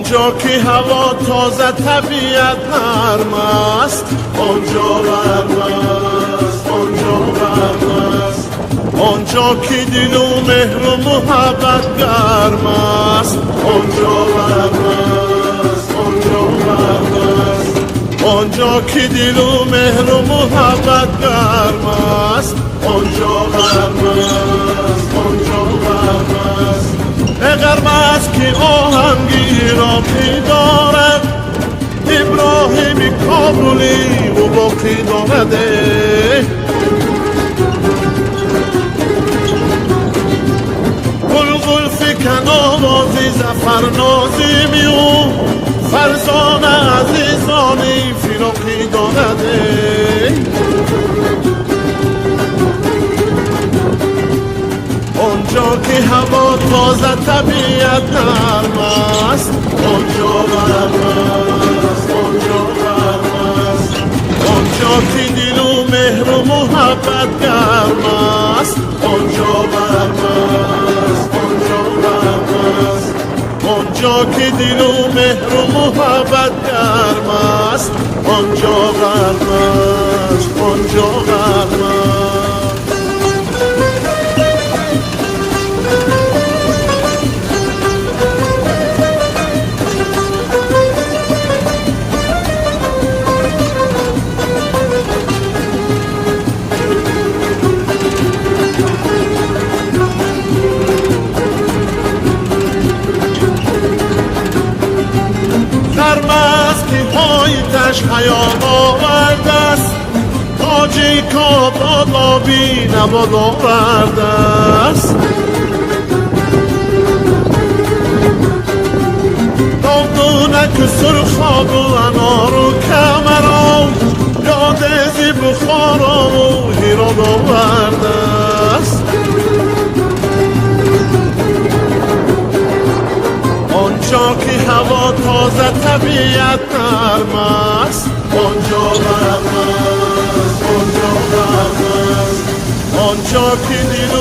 آنجا که هوا تازه طبیعت نرم است، آنجا گرم است، آنجا گرم است. آنجا که دل و مهر و محبت گرم است، آنجا گرم است، آنجا گرم است. آنجا که دل و مهر و محبت گرم است، آنجا گرم است، آنجا گرم است. گرم است که آهنگی را که دارد ابراهیم کابلی و باقی دارده. گل فکن آوازی زفر نازمی و فرزان عزیزانی فراقی دارده. آنجا که هوا تازه طبیعت نرم است، آنجا گرم است، آنجا گرم است. آنجا که دل و مهر و محبت گرم است، آنجا گرم است، آنجا گرم است. آنجا که دل و مهر و محبت گرم است، آنجا گرم است، آنجا گرم است. گرم است که پایتش حیات آورده است، تاجی کاباد آبی نباد آورده است. داغدونک سرخاب و انار و کمران، یاد زی بخارا و هیراد آورده است. آنجا که هوا تازه طبیعت نرم است، آنجا گرم است، آنجا گرم است. آنجا که دل و